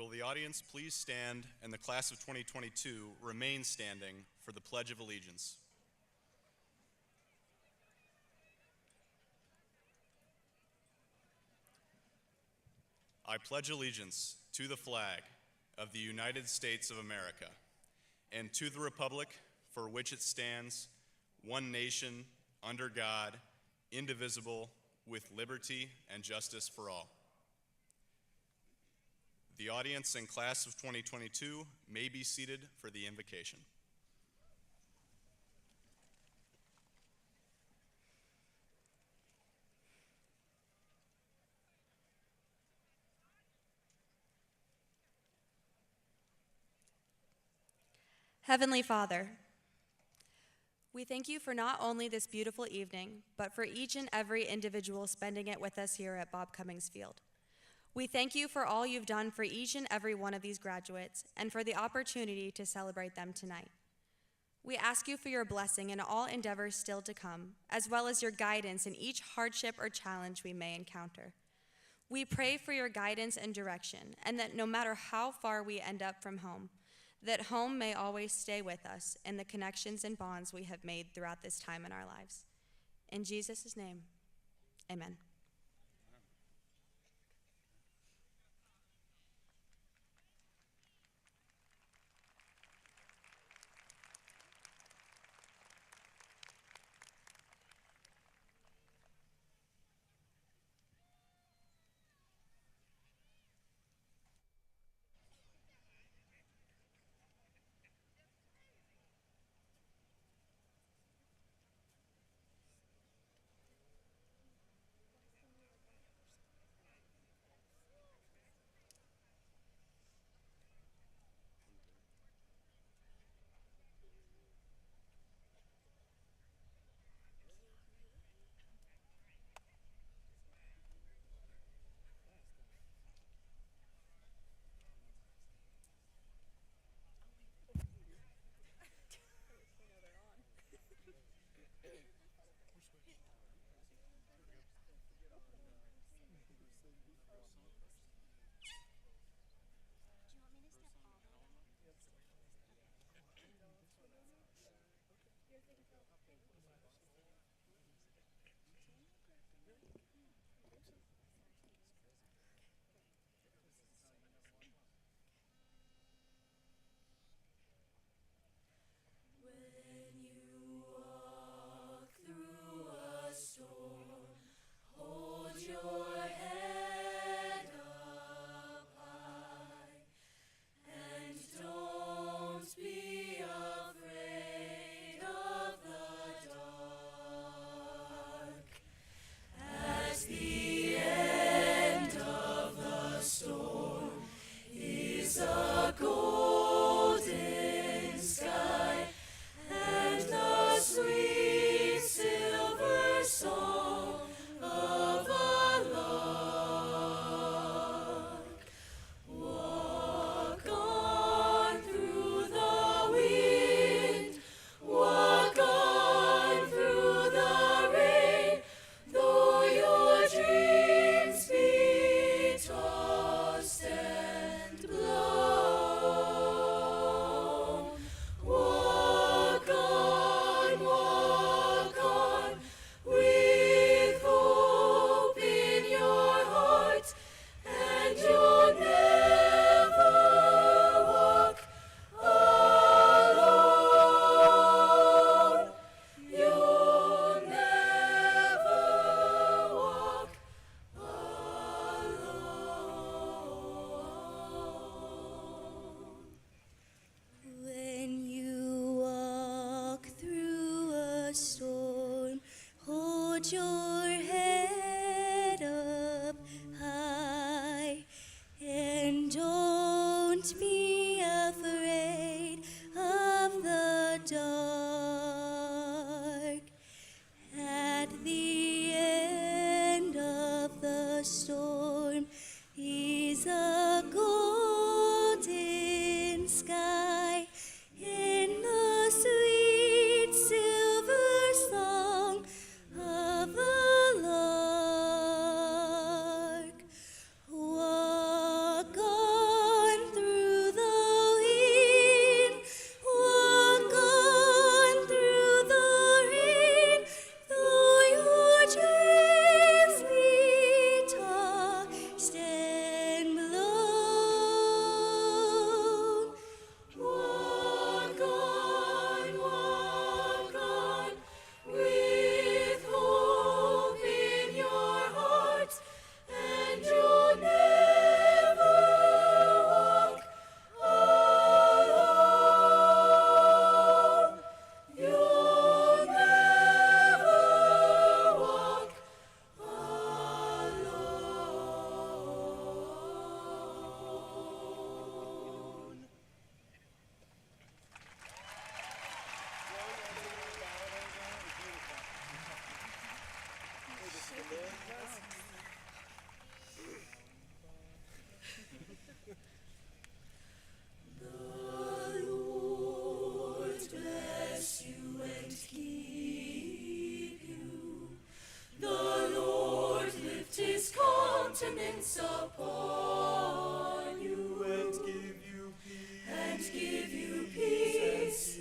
Will the audience please stand and the class of 2022 remain standing for the Pledge of Allegiance? I pledge allegiance to the flag of the United States of America and to the republic for which it stands, one nation, under God, indivisible, with liberty and justice for all. The audience and class of 2022 may be seated for the invocation. Heavenly Father, we thank you for not only this beautiful evening, but for each and every individual spending it with us here at Bob Cummings Field. We thank you for all you've done for each and every one of these graduates and for the opportunity to celebrate them tonight. We ask you for your blessing in all endeavors still to come, as well as your guidance in each hardship or challenge we may encounter. We pray for your guidance and direction, and that no matter how far we end up from home, that home may always stay with us in the connections and bonds we have made throughout this time in our lives. In Jesus' name, amen. upon you, and give you peace,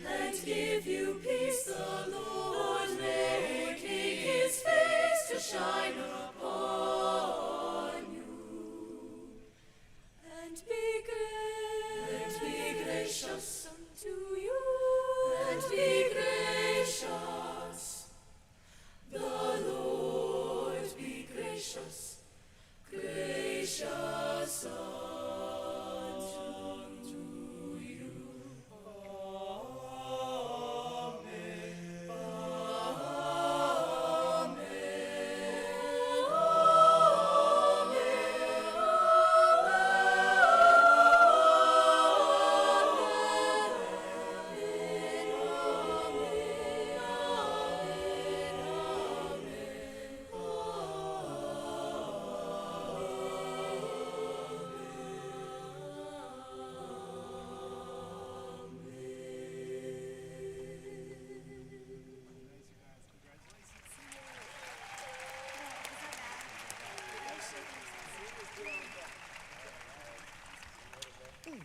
and give you peace. The Lord making his face to shine upon you, and be gracious unto you, and be gracious. The Lord be gracious, gracious unto you. Amen.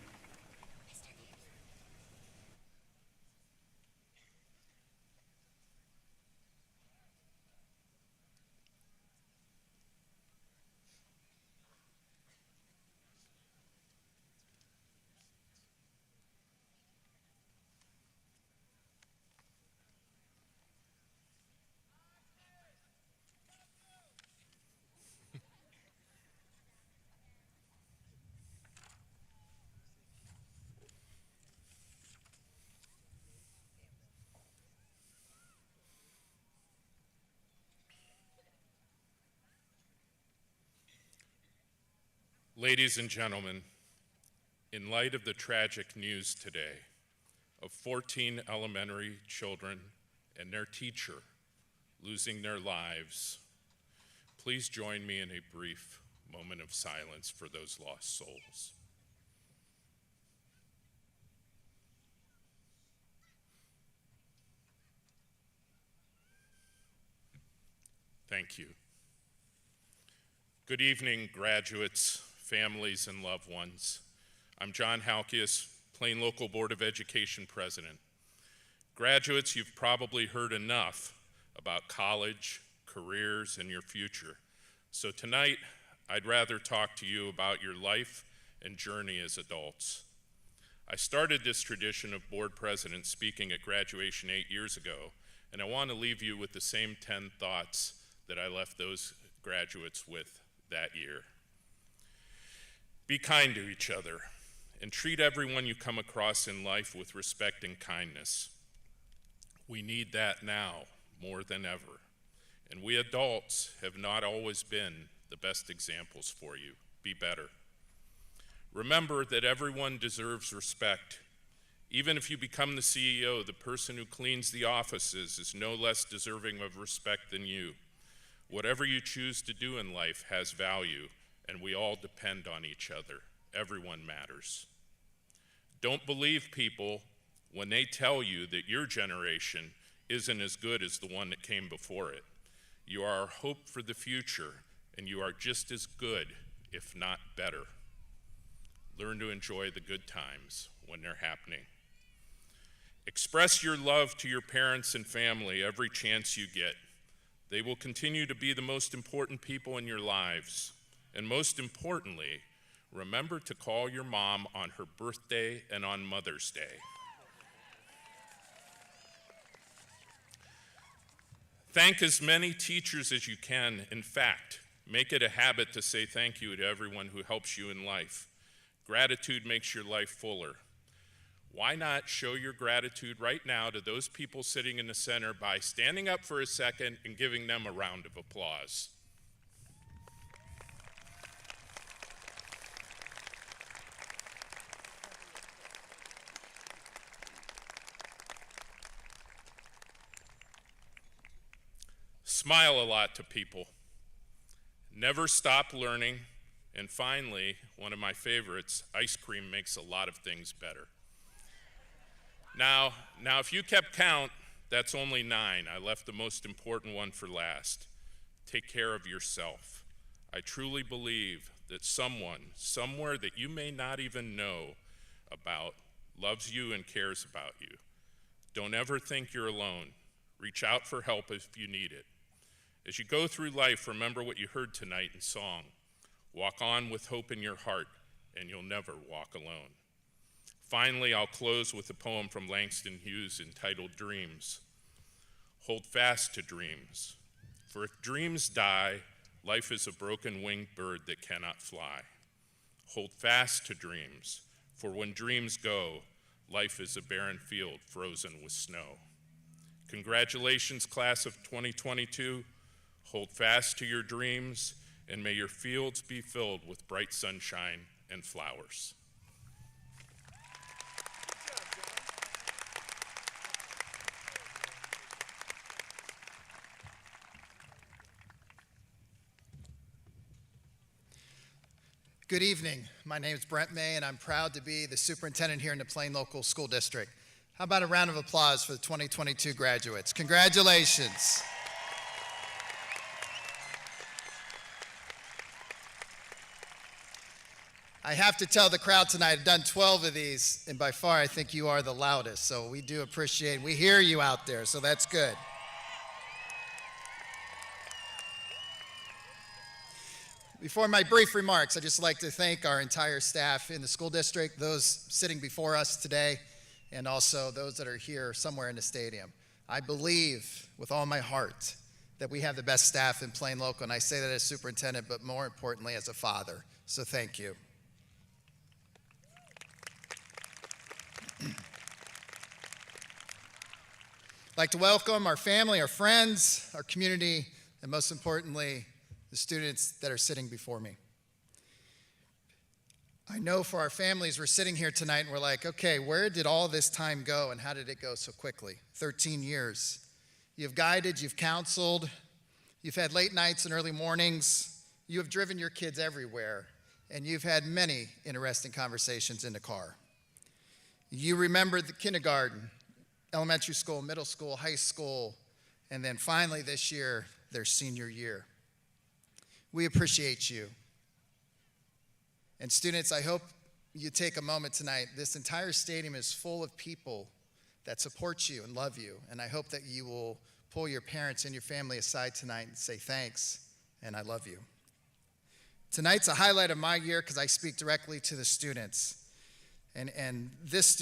Ladies and gentlemen, in light of the tragic news today of 14 elementary children and their teacher losing their lives, please join me in a brief moment of silence for those lost souls. Thank you. Good evening, graduates, families, and loved ones. I'm John Halkias, Plain Local Board of Education President. Graduates, you've probably heard enough about college, careers, and your future. So tonight, I'd rather talk to you about your life and journey as adults. I started this tradition of board presidents speaking at graduation 8 years ago, and I want to leave you with the same 10 thoughts that I left those graduates with that year. Be kind to each other and treat everyone you come across in life with respect and kindness. We need that now more than ever, and we adults have not always been the best examples for you. Be better. Remember that everyone deserves respect. Even if you become the CEO, the person who cleans the offices is no less deserving of respect than you. Whatever you choose to do in life has value, and we all depend on each other. Everyone matters. Don't believe people when they tell you that your generation isn't as good as the one that came before it. You are our hope for the future, and you are just as good, if not better. Learn to enjoy the good times when they're happening. Express your love to your parents and family every chance you get. They will continue to be the most important people in your lives. And most importantly, remember to call your mom on her birthday and on Mother's Day. Thank as many teachers as you can. In fact, make it a habit to say thank you to everyone who helps you in life. Gratitude makes your life fuller. Why not show your gratitude right now to those people sitting in the center by standing up for a second and giving them a round of applause? Smile a lot to people. Never stop learning. And finally, one of my favorites, ice cream makes a lot of things better. Now, if you kept count, that's only 9. I left the most important one for last. Take care of yourself. I truly believe that someone, somewhere that you may not even know about, loves you and cares about you. Don't ever think you're alone. Reach out for help if you need it. As you go through life, remember what you heard tonight in song. Walk on with hope in your heart, and you'll never walk alone. Finally, I'll close with a poem from Langston Hughes entitled Dreams. Hold fast to dreams, for if dreams die, life is a broken-winged bird that cannot fly. Hold fast to dreams, for when dreams go, life is a barren field frozen with snow. Congratulations, class of 2022. Hold fast to your dreams, and may your fields be filled with bright sunshine and flowers. Good evening. My name is Brent May, and I'm proud to be the superintendent here in the Plain Local School District. How about a round of applause for the 2022 graduates? Congratulations. I have to tell the crowd tonight, I've done 12 of these, and by far I think you are the loudest, so we do appreciate, we hear you out there, so that's good. Before my brief remarks, I'd just like to thank our entire staff in the school district, those sitting before us today, and also those that are here somewhere in the stadium. I believe with all my heart that we have the best staff in Plain Local, and I say that as superintendent, but more importantly as a father, so thank you. I'd like to welcome our family, our friends, our community, and most importantly, the students that are sitting before me. I know for our families, we're sitting here tonight and we're like, okay, where did all this time go and how did it go so quickly? 13 years. You've guided, you've counseled, you've had late nights and early mornings, you have driven your kids everywhere, and you've had many interesting conversations in the car. You remembered the kindergarten, elementary school, middle school, high school, and then finally this year, their senior year. We appreciate you. And students, I hope you take a moment tonight. This entire stadium is full of people that support you and love you. And I hope that you will pull your parents and your family aside tonight and say thanks and I love you. Tonight's a highlight of my year because I speak directly to the students. And this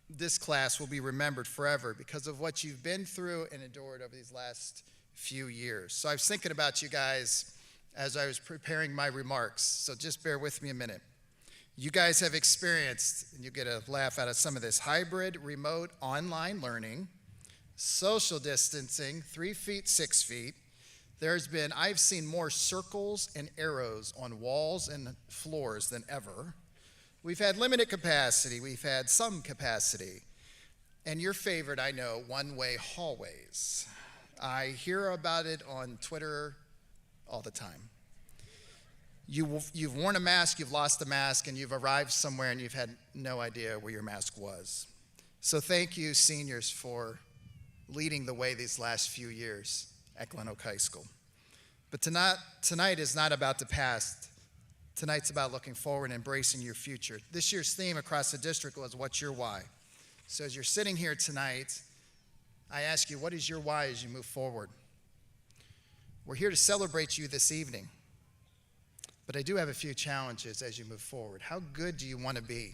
this class will be remembered forever because of what you've been through and endured over these last few years. So I was thinking about you guys as I was preparing my remarks, so just bear with me a minute. You guys have experienced, and you get a laugh out of some of this, hybrid, remote, online learning, social distancing, 3 feet, 6 feet. I've seen more circles and arrows on walls and floors than ever. We've had limited capacity, we've had some capacity. And your favorite, I know, one-way hallways. I hear about it on Twitter all the time. You've worn a mask, you've lost a mask, and you've arrived somewhere and you've had no idea where your mask was. So thank you, seniors, for leading the way these last few years at Glen Oak High School. But tonight is not about the past. Tonight's about looking forward and embracing your future. This year's theme across the district was, what's your why? So as you're sitting here tonight, I ask you, what is your why as you move forward? We're here to celebrate you this evening, but I do have a few challenges as you move forward. How good do you want to be?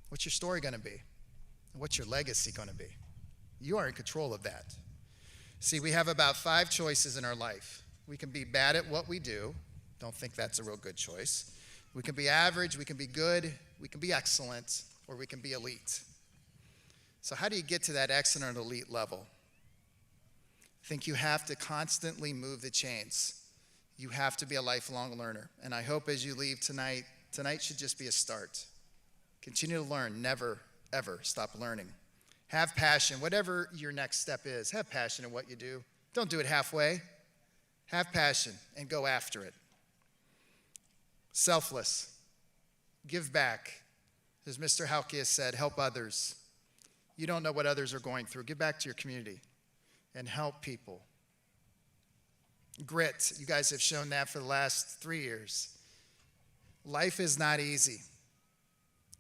What's your story going to be? What's your legacy going to be? You are in control of that. See, we have about 5 choices in our life. We can be bad at what we do. Don't think that's a real good choice. We can be average, we can be good, we can be excellent, or we can be elite. So how do you get to that excellent or elite level? I think you have to constantly move the chains. You have to be a lifelong learner. And I hope as you leave tonight should just be a start. Continue to learn, never, ever stop learning. Have passion, whatever your next step is, have passion in what you do. Don't do it halfway. Have passion and go after it. Selfless, give back. As Mr. Halke has said, help others. You don't know what others are going through. Give back to your community and help people. Grit, you guys have shown that for the last 3 years. Life is not easy.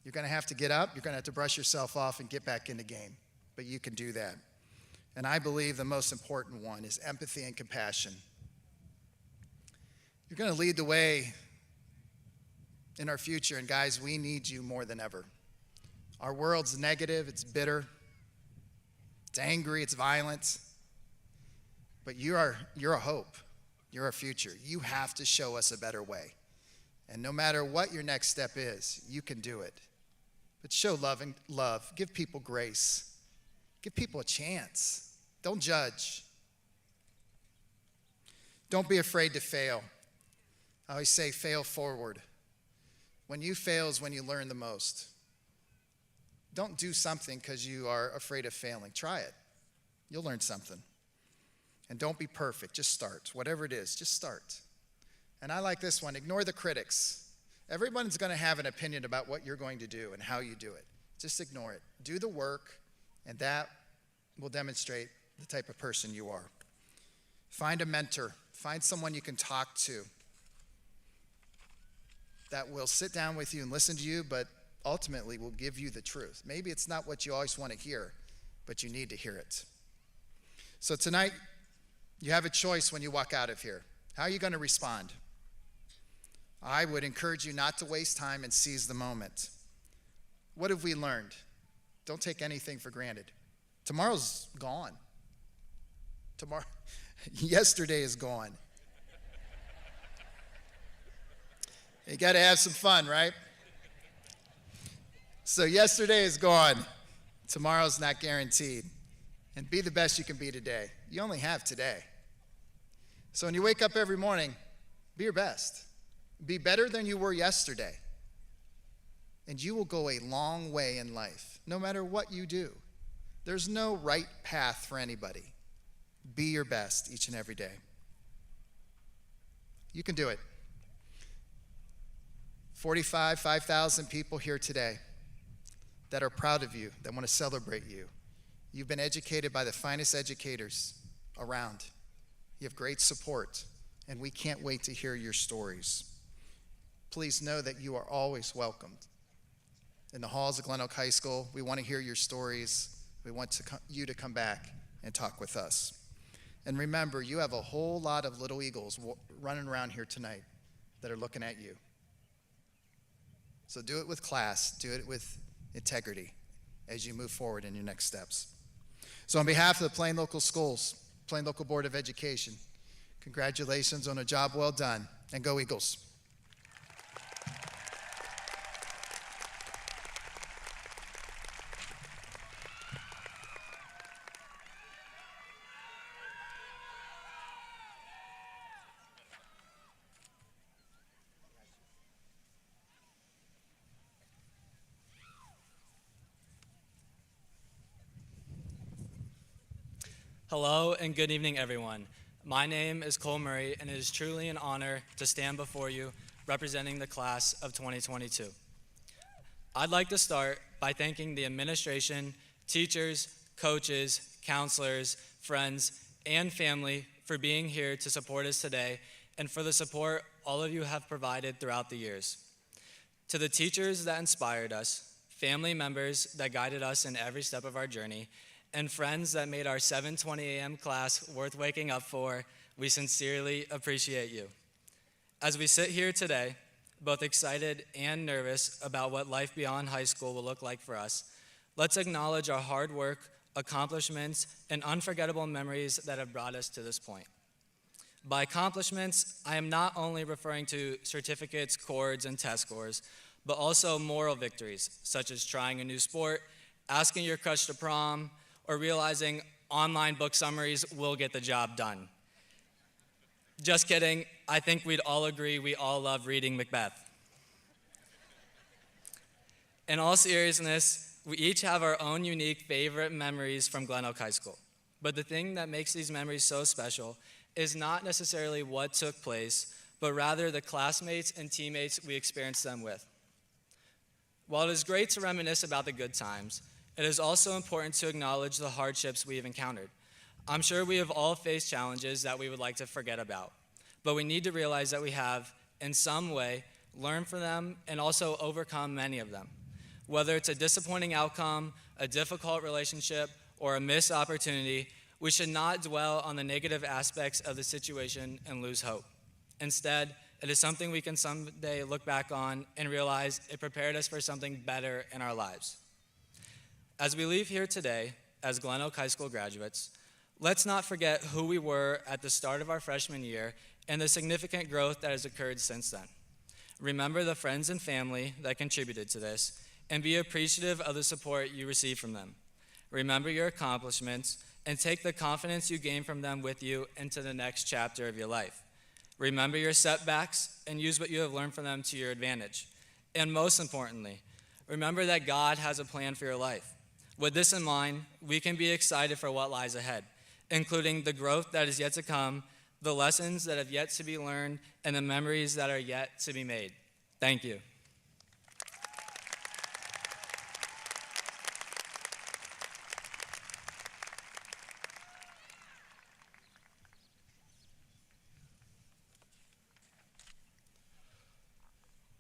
You're going to have to get up, you're going to have to brush yourself off and get back in the game, but you can do that. And I believe the most important one is empathy and compassion. You're going to lead the way in our future, and guys, we need you more than ever. Our world's negative, it's bitter, it's angry, it's violent, but you're a hope. You're a future. You have to show us a better way. And no matter what your next step is, you can do it. But show love. Give people grace. Give people a chance. Don't judge. Don't be afraid to fail. I always say fail forward. When you fail is when you learn the most. Don't do something because you are afraid of failing. Try it. You'll learn something. And don't be perfect. Just start. Whatever it is, just start. And I like this one. Ignore the critics. Everyone's going to have an opinion about what you're going to do and how you do it. Just ignore it. Do the work, and that will demonstrate the type of person you are. Find a mentor. Find someone you can talk to that will sit down with you and listen to you, but ultimately will give you the truth. Maybe it's not what you always want to hear, but you need to hear it. So tonight, you have a choice when you walk out of here. How are you going to respond? I would encourage you not to waste time and seize the moment. What have we learned? Don't take anything for granted. Tomorrow's gone. Yesterday is gone. You got to have some fun, right? So yesterday is gone. Tomorrow's not guaranteed. And be the best you can be today. You only have today. So when you wake up every morning, be your best. Be better than you were yesterday. And you will go a long way in life, no matter what you do. There's no right path for anybody. Be your best each and every day. You can do it. 5,000 people here today that are proud of you, that want to celebrate you. You've been educated by the finest educators around. You have great support, and we can't wait to hear your stories. Please know that you are always welcomed. In the halls of Glen Oak High School, we want to hear your stories. We want you to come back and talk with us. And remember, you have a whole lot of little eagles running around here tonight that are looking at you. So do it with class, do it with integrity as you move forward in your next steps. So on behalf of the Plain Local Schools, Plain Local Board of Education, congratulations on a job well done, and go Eagles. Hello and good evening, everyone. My name is Cole Murray, and it is truly an honor to stand before you representing the class of 2022. I'd like to start by thanking the administration, teachers, coaches, counselors, friends, and family for being here to support us today and for the support all of you have provided throughout the years. To the teachers that inspired us, family members that guided us in every step of our journey, and friends that made our 7:20 a.m. class worth waking up for, we sincerely appreciate you. As we sit here today, both excited and nervous about what life beyond high school will look like for us, let's acknowledge our hard work, accomplishments, and unforgettable memories that have brought us to this point. By accomplishments, I am not only referring to certificates, cords, and test scores, but also moral victories, such as trying a new sport, asking your crush to prom, or realizing online book summaries will get the job done. Just kidding, I think we'd all agree we all love reading Macbeth. In all seriousness, we each have our own unique favorite memories from Glen Oak High School. But the thing that makes these memories so special is not necessarily what took place, but rather the classmates and teammates we experienced them with. While it is great to reminisce about the good times, it is also important to acknowledge the hardships we have encountered. I'm sure we have all faced challenges that we would like to forget about, but we need to realize that we have, in some way, learned from them and also overcome many of them. Whether it's a disappointing outcome, a difficult relationship, or a missed opportunity, we should not dwell on the negative aspects of the situation and lose hope. Instead, it is something we can someday look back on and realize it prepared us for something better in our lives. As we leave here today as Glen Oak High School graduates, let's not forget who we were at the start of our freshman year and the significant growth that has occurred since then. Remember the friends and family that contributed to this, and be appreciative of the support you received from them. Remember your accomplishments, and take the confidence you gained from them with you into the next chapter of your life. Remember your setbacks, and use what you have learned from them to your advantage. And most importantly, remember that God has a plan for your life. With this in mind, we can be excited for what lies ahead, including the growth that is yet to come, the lessons that have yet to be learned, and the memories that are yet to be made. Thank you.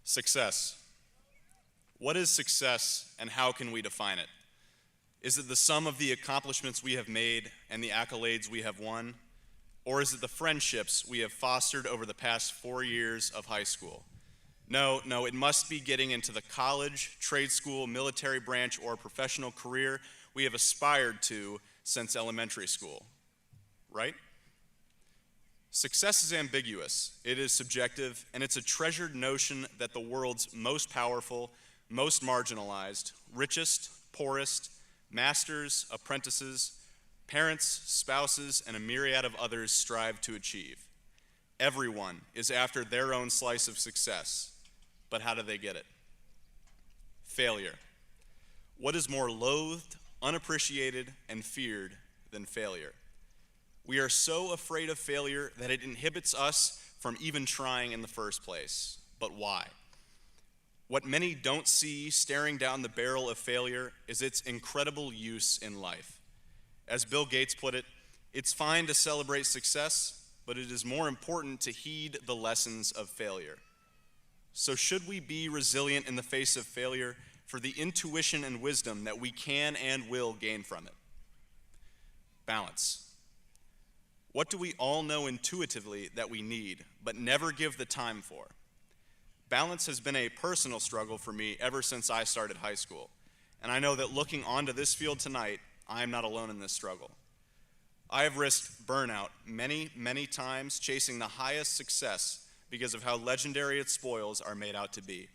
Success. What is success, and how can we define it? Is it the sum of the accomplishments we have made and the accolades we have won? Or is it the friendships we have fostered over the past 4 years of high school? No, it must be getting into the college, trade school, military branch, or professional career we have aspired to since elementary school, right? Success is ambiguous, it is subjective, and it's a treasured notion that the world's most powerful, most marginalized, richest, poorest, masters, apprentices, parents, spouses, and a myriad of others strive to achieve. Everyone is after their own slice of success, but how do they get it? Failure. What is more loathed, unappreciated, and feared than failure? We are so afraid of failure that it inhibits us from even trying in the first place. But why? What many don't see staring down the barrel of failure is its incredible use in life. As Bill Gates put it, it's fine to celebrate success, but it is more important to heed the lessons of failure. So should we be resilient in the face of failure for the intuition and wisdom that we can and will gain from it? Balance. What do we all know intuitively that we need, but never give the time for? Balance has been a personal struggle for me ever since I started high school, and I know that looking onto this field tonight, I am not alone in this struggle. I have risked burnout many, many times chasing the highest success because of how legendary its spoils are made out to be.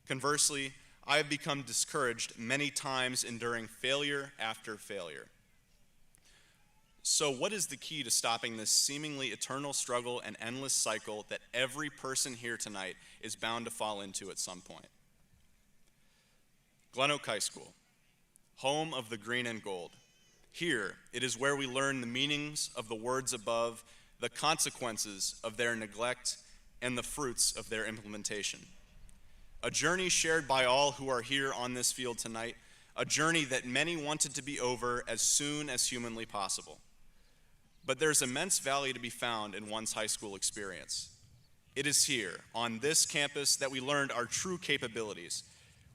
Conversely, I have become discouraged many times enduring failure after failure. So what is the key to stopping this seemingly eternal struggle and endless cycle that every person here tonight is bound to fall into at some point? Glen Oak High School, home of the green and gold. Here, it is where we learn the meanings of the words above, the consequences of their neglect, and the fruits of their implementation. A journey shared by all who are here on this field tonight, a journey that many wanted to be over as soon as humanly possible. But there's immense value to be found in one's high school experience. It is here, on this campus, that we learned our true capabilities,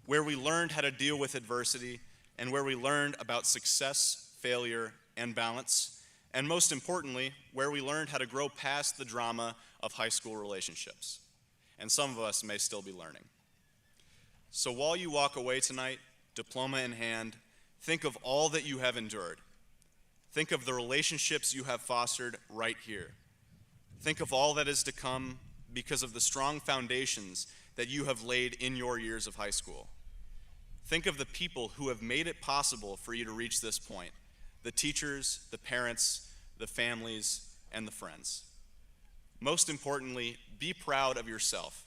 where we learned how to deal with adversity, and where we learned about success, failure, and balance, and most importantly, where we learned how to grow past the drama of high school relationships. And some of us may still be learning. So while you walk away tonight, diploma in hand, think of all that you have endured. Think of the relationships you have fostered right here. Think of all that is to come because of the strong foundations that you have laid in your years of high school. Think of the people who have made it possible for you to reach this point: the teachers, the parents, the families, and the friends. Most importantly, be proud of yourself.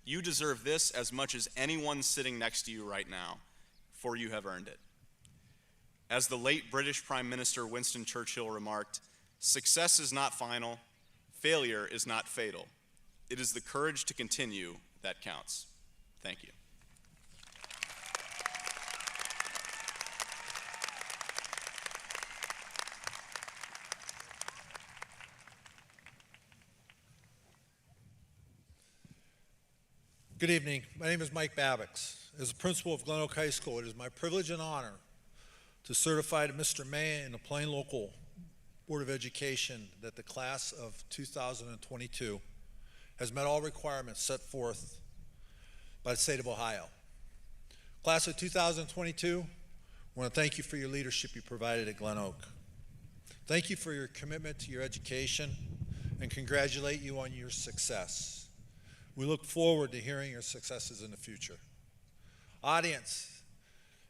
You deserve this as much as anyone sitting next to you right now, for you have earned it. As the late British Prime Minister Winston Churchill remarked, success is not final, failure is not fatal. It is the courage to continue that counts. Thank you. Good evening. My name is Mike Babbix. As the principal of Glen Oak High School, it is my privilege and honor to certify to Mr. May and the Plain Local Board of Education that the class of 2022 has met all requirements set forth by the state of Ohio. Class of 2022, I want to thank you for your leadership you provided at Glen Oak. Thank you for your commitment to your education and congratulate you on your success. We look forward to hearing your successes in the future. Audience,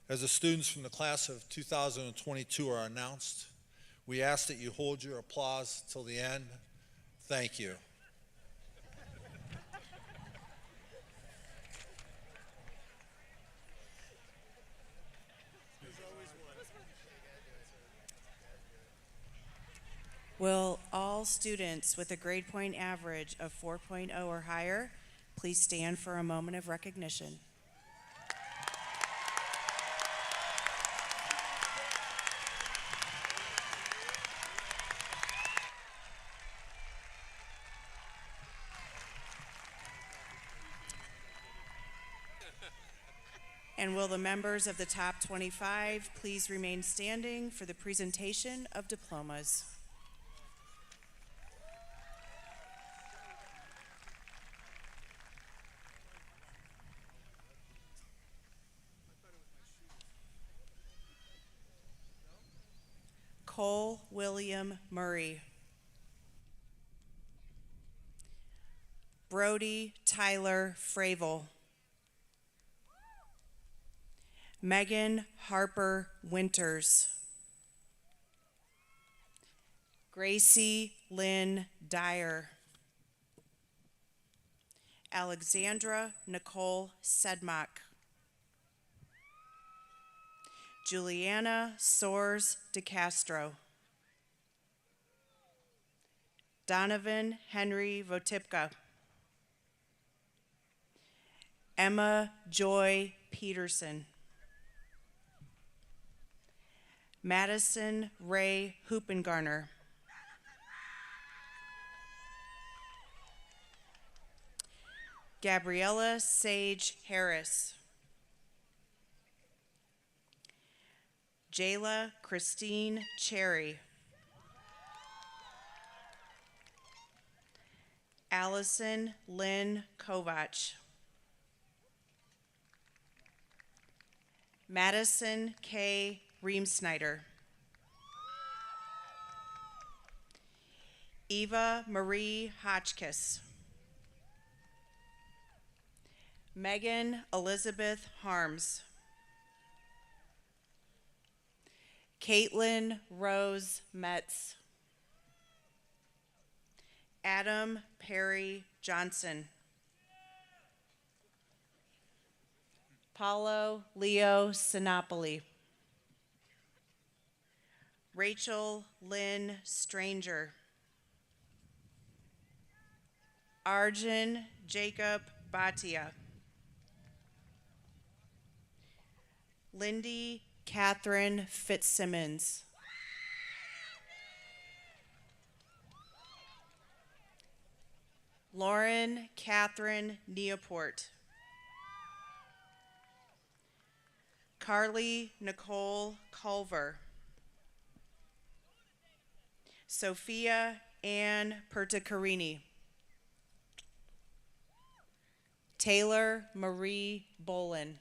as the students from the class of 2022 are announced, we ask that you hold your applause till the end. Thank you. Will all students with a grade point average of 4.0 or higher please stand for a moment of recognition? And will the members of the top 25 please remain standing for the presentation of diplomas? Cole William Murray. Brody Tyler Fravel. Megan Harper Winters. Gracie Lynn Dyer. Alexandra Nicole Sedmak. Juliana Soares DeCastro. Donovan Henry Votipka. Emma Joy Peterson. Madison Ray Hoopengarner. Gabriella Sage Harris. Jayla Christine Cherry. Allison Lynn Kovach. Madison K. Reamsnyder. Eva Marie Hotchkiss. Megan Elizabeth Harms. Caitlin Rose Metz. Adam Perry Johnson. Paulo Leo Sinopoli. Rachel Lynn Stranger. Arjun Jacob Bhatia. Lindy Catherine Fitzsimmons. Lauren Catherine Neoport. Carly Nicole Culver. Sophia Ann Perticarini. Taylor Marie Bolin.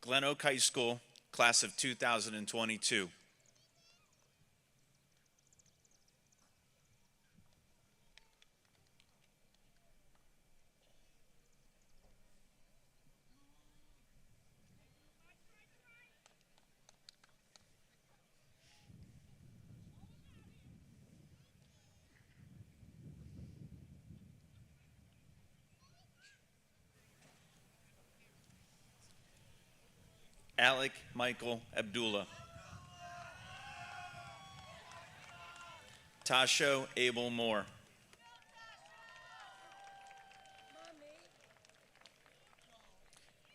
Glen Oak High School, class of 2022. Alec Michael Abdullah. Tasho Abel Moore.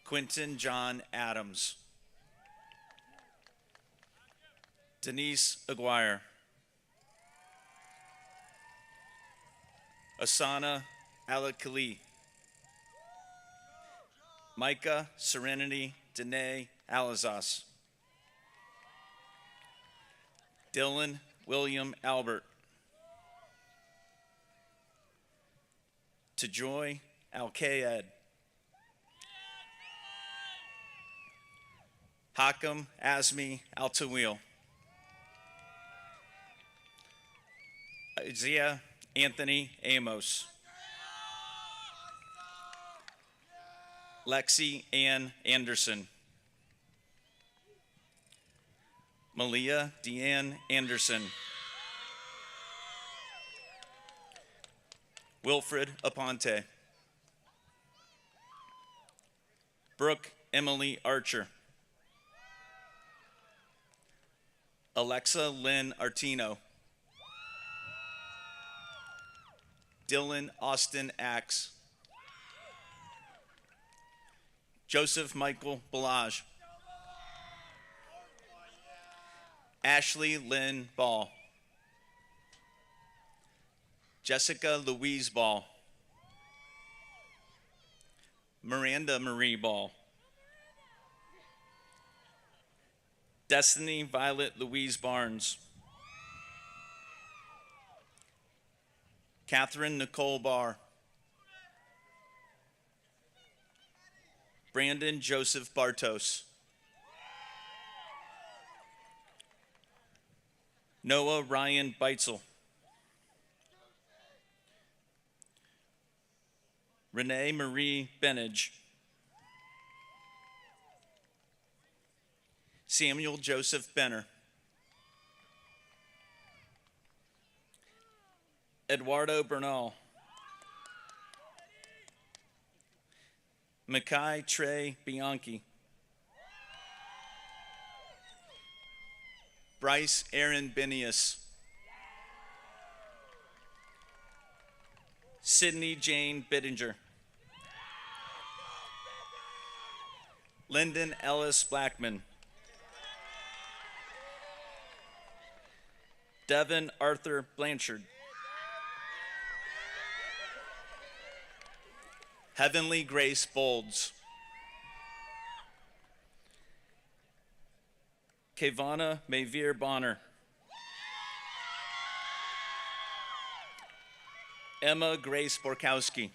Quentin John Adams. Denise Aguirre. Asana Alakali. Micah Serenity Danae Alazas. Dylan William Albert. Tajoy Alkayed. Hakam Azmi Altawil. Isaiah Anthony Amos. Lexi Ann Anderson. Malia Deanne Anderson. Wilfred Aponte. Brooke Emily Archer. Alexa Lynn Artino. Dylan Austin Axe. Joseph Michael Balaj. Ashley Lynn Ball. Jessica Louise Ball. Miranda Marie Ball. Destiny Violet Louise Barnes. Catherine Nicole Barr. Brandon Joseph Bartos. Noah Ryan Beitzel. Renee Marie Benage. Samuel Joseph Benner. Eduardo Bernal. Makai Trey Bianchi. Bryce Aaron Benius. Sydney Jane Bittinger. Lyndon Ellis Blackman. Devin Arthur Blanchard. Heavenly Grace Bolds. Kavana Mavir Bonner. Emma Grace Borkowski.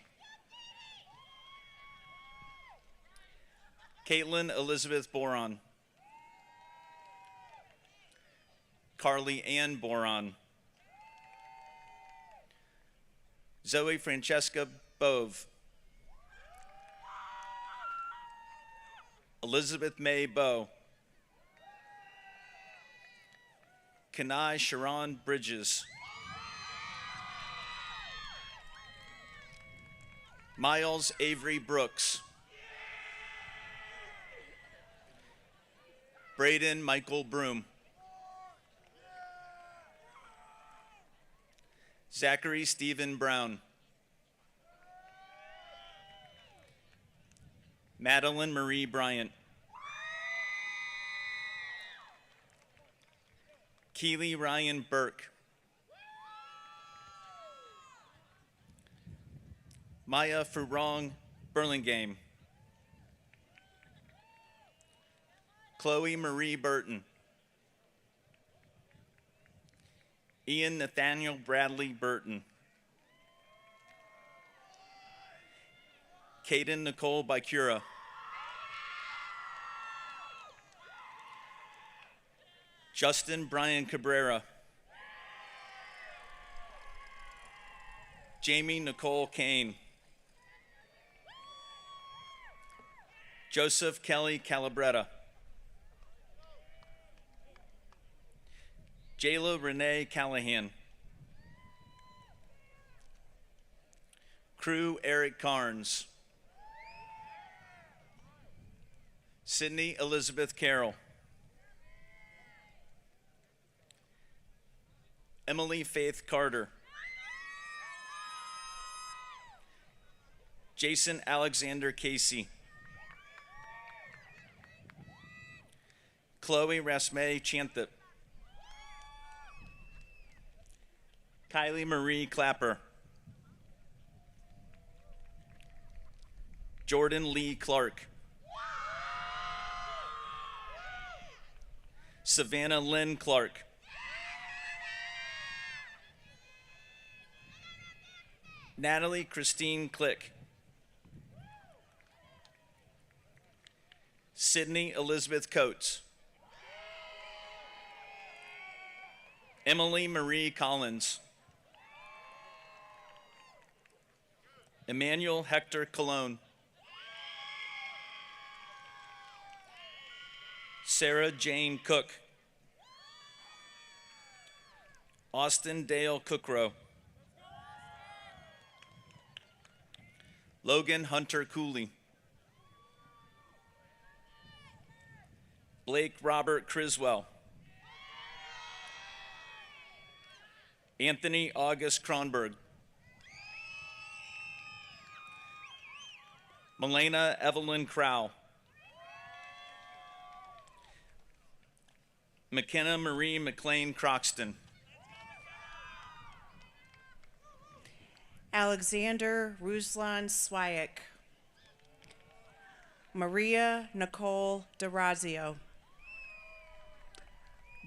Caitlin Elizabeth Boron. Carly Ann Boron. Zoe Francesca Bove. Elizabeth May Bowe. Kanai Sharon Bridges. Miles Avery Brooks. Braden Michael Broom. Zachary Stephen Brown. Madeline Marie Bryant. Keely Ryan Burke. Maya Furong Burlingame. Chloe Marie Burton. Ian Nathaniel Bradley Burton. Caden Nicole Bicura. Justin Brian Cabrera. Jamie Nicole Kane. Joseph Kelly Calabretta. Jayla Renee Callahan. Crew Eric Carnes. Sydney Elizabeth Carroll. Emily Faith Carter. Jason Alexander Casey. Chloe Rasme Chanthip. Kylie Marie Clapper. Jordan Lee Clark. Savannah Lynn Clark. Natalie Christine Click. Sydney Elizabeth Coates. Emily Marie Collins. Emmanuel Hector Colon. Sarah Jane Cook. Austin Dale Cookrow. Logan Hunter Cooley. Blake Robert Criswell. Anthony August Kronberg. Melena Evelyn Crow. McKenna Marie McLean Croxton. Alexander Ruslan Swyek. Maria Nicole DeRazio.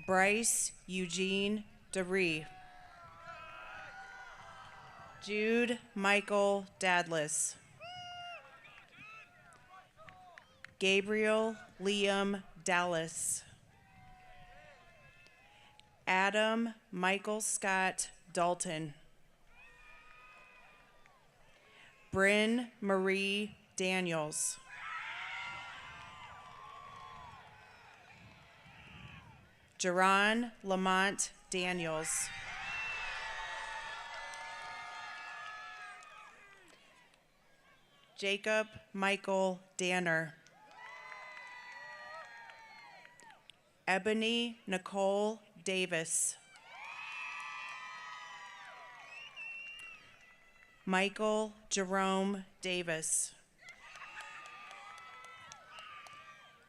Bryce Eugene DeRee. Jude Michael Dadless. Gabriel Liam Dallas. Adam Michael Scott Dalton. Bryn Marie Daniels. Jerron Lamont Daniels. Jacob Michael Danner. Ebony Nicole Davis. Michael Jerome Davis.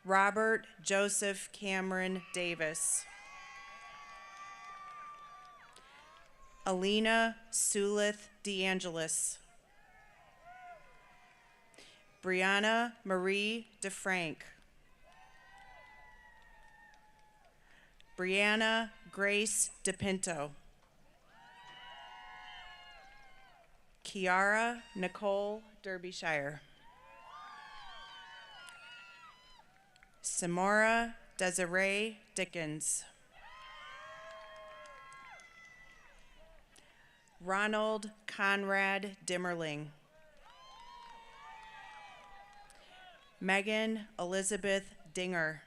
Robert Joseph Cameron Davis. Alina Sulith DeAngelis. Brianna Marie DeFrank. Brianna Grace DePinto. Kiara Nicole Derbyshire. Samora Desiree Dickens. Ronald Conrad Dimmerling. Megan Elizabeth Dinger.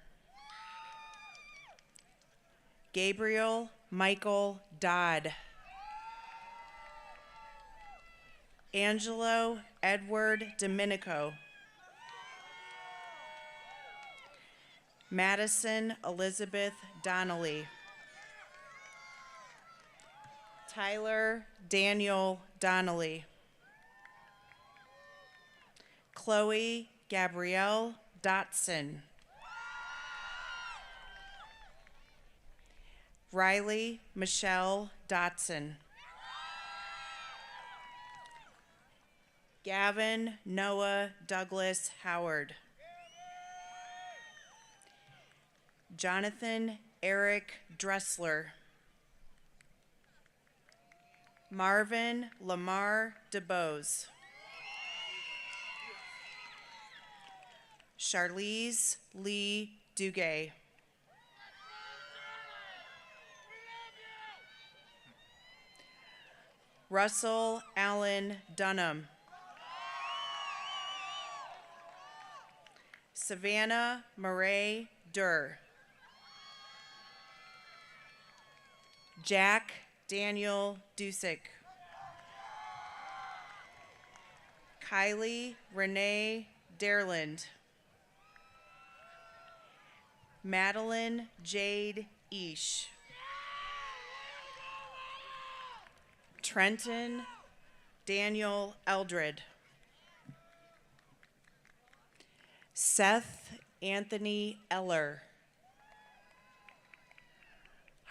Gabriel Michael Dodd. Angelo Edward Domenico. Madison Elizabeth Donnelly. Tyler Daniel Donnelly. Chloe Gabrielle Dotson. Riley Michelle Dotson. Gavin Noah Douglas Howard. Jonathan Eric Dressler. Marvin Lamar DeBose. Charlize Lee Dugay. Russell Allen Dunham. Savannah Murray Durr. Jack Daniel Dusick. Kylie Renee Derland. Madeline Jade Eash. Trenton Daniel Eldred. Seth Anthony Eller.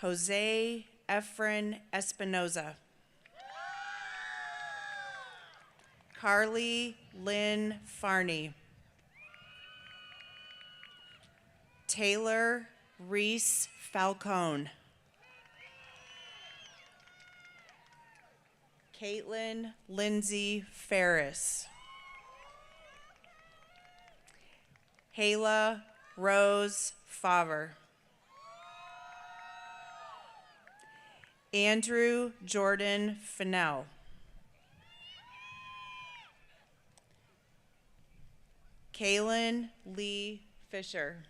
Jose Efren Espinoza. Carly Lynn Farney. Taylor Reese Falcone. Caitlin Lindsay Ferris. Hayla Rose Favre. Andrew Jordan Fennell. Kaylin Lee Fisher.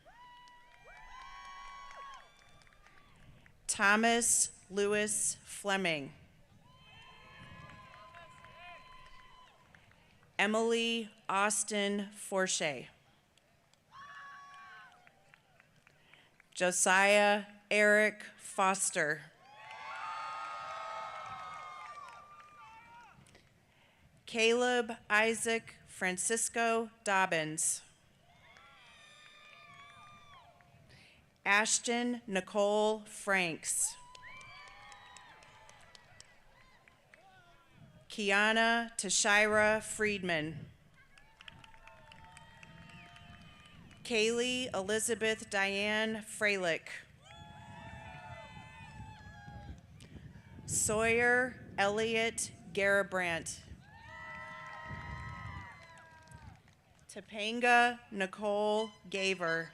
Thomas Lewis Fleming. Emily Austin Forshey. Josiah Eric Foster. Caleb Isaac Francisco Dobbins. Ashton Nicole Franks. Kiana Tashira Friedman. Kaylee Elizabeth Diane Freilich. Sawyer Elliott Garabrandt. Topanga Nicole Gaver.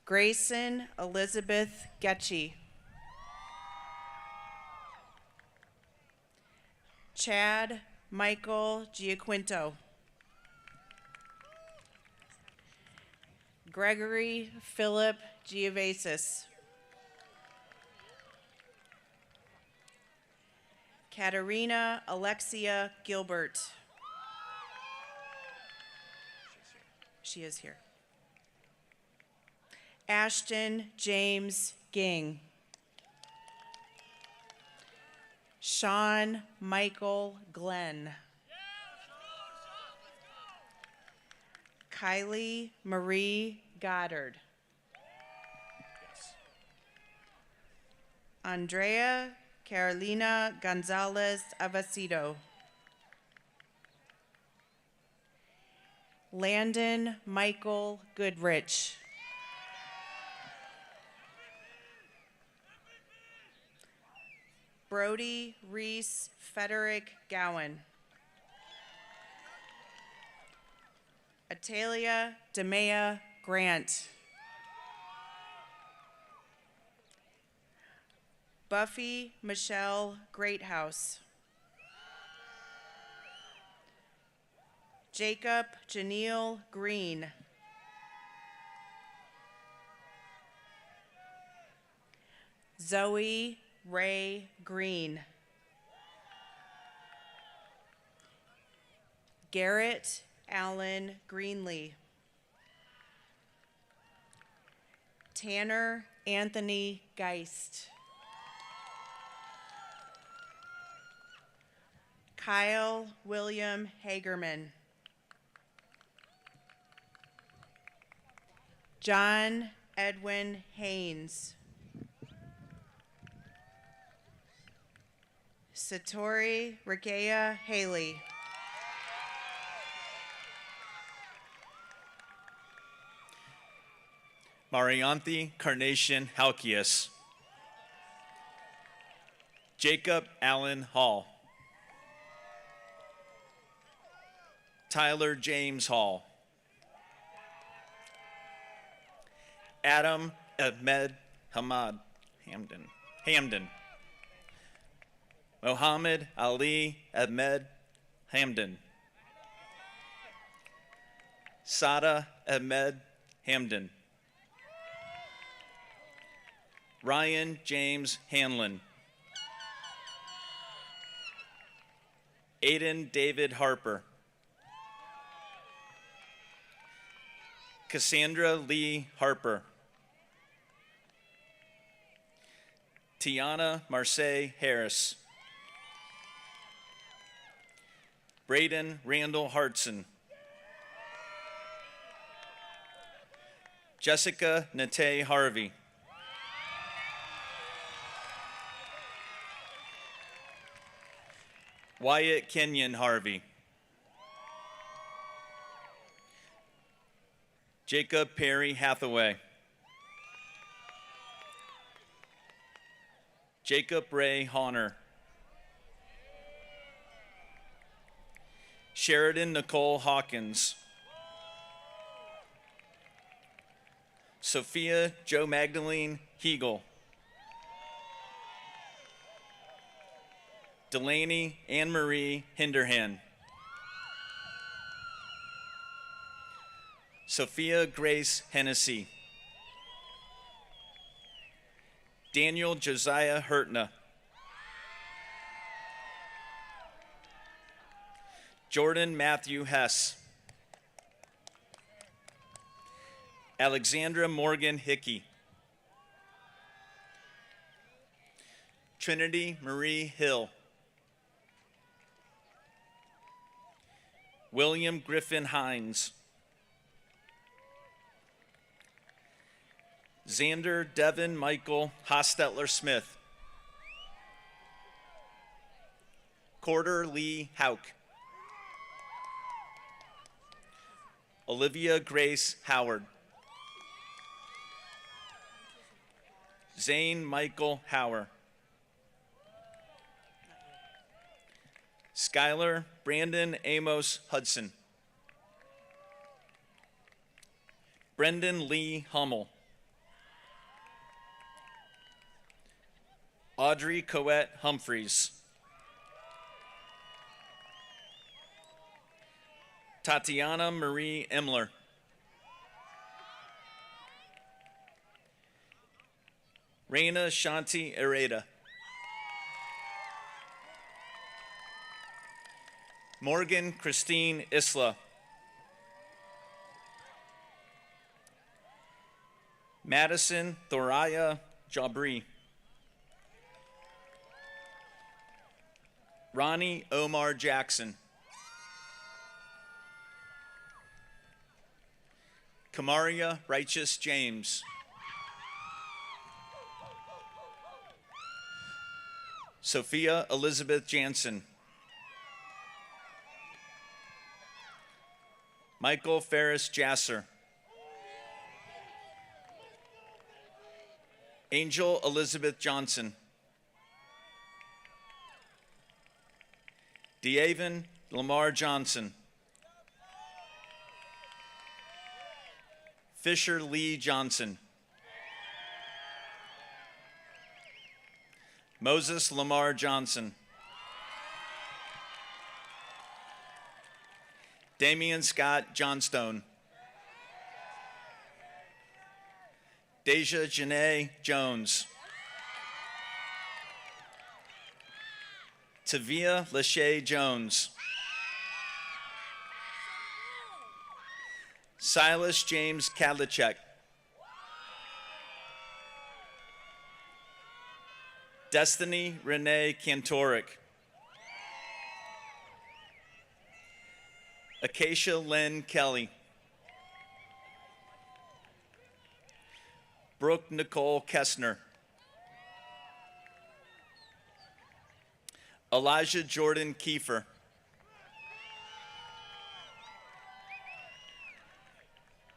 Grayson Elizabeth Getchy. Chad Michael Giaquinto. Gregory Philip Giovasis. Katerina Alexia Gilbert. She is here. Ashton James Ging. Sean Michael Glenn. Kylie Marie Goddard. Andrea Carolina Gonzalez Avacito. Landon Michael Goodrich. Brody Reese Frederick Gowan. Atalia Demea Grant. Buffy Michelle Greathouse. Jacob Janelle Green. Zoe Ray Green. Garrett Allen Greenlee. Tanner Anthony Geist. Kyle William Hagerman. John Edwin Haynes. Satori Rakea Haley. Marianthi Carnation Halkias. Jacob Allen Hall. Tyler James Hall. Adam Ahmed Hamad Hamden. Mohammed Ali Ahmed Hamden. Sada Ahmed Hamden. Ryan James Hanlon. Aiden David Harper. Cassandra Lee Harper. Tiana Marseille Harris. Braden Randall Hartson. Jessica Nate Harvey. Wyatt Kenyon Harvey. Jacob Perry Hathaway. Jacob Ray Honor. Sheridan Nicole Hawkins. Sophia Jo Magdalene Hegel. Delaney Anne Marie Hinderhan. Sophia Grace Hennessy. Daniel Josiah Hurtna. Jordan Matthew Hess. Alexandra Morgan Hickey. Trinity Marie Hill. William Griffin Hines. Xander Devin Michael Hostetler Smith. Corder Lee Hauk. Olivia Grace Howard. Zane Michael Hauer. Skylar Brandon Amos Hudson. Brendan Lee Hummel. Audrey Coette Humphreys. Tatiana Marie Emler. Raina Shanti Hereda. Morgan Christine Isla. Madison Thoraya Jabri. Ronnie Omar Jackson. Kamaria Righteous James. Sophia Elizabeth Jansen. Michael Ferris Jasser. Angel Elizabeth Johnson. Deaven Lamar Johnson. Fisher Lee Johnson. Moses Lamar Johnson. Damian Scott Johnstone. Deja Janae Jones. Tavia Lachey Jones. Silas James Kadlicek. Destiny Renee Kantoric. Acacia Lynn Kelly. Brooke Nicole Kessner. Elijah Jordan Kiefer.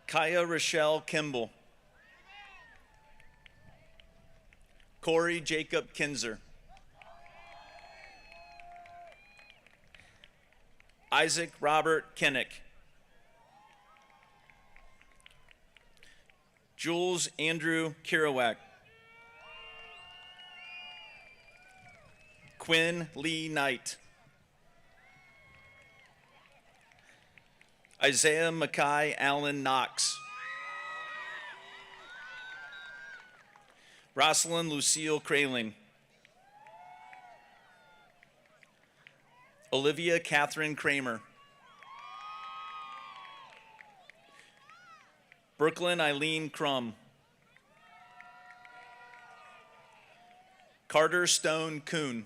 Kaya Rochelle Kimball. Corey Jacob Kinzer. Isaac Robert Kinnick. Jules Andrew Kirawak. Quinn Lee Knight. Isaiah Mackay Allen Knox. Rosalind Lucille Kraling. Olivia Catherine Kramer. Brooklyn Eileen Crum. Carter Stone Kuhn.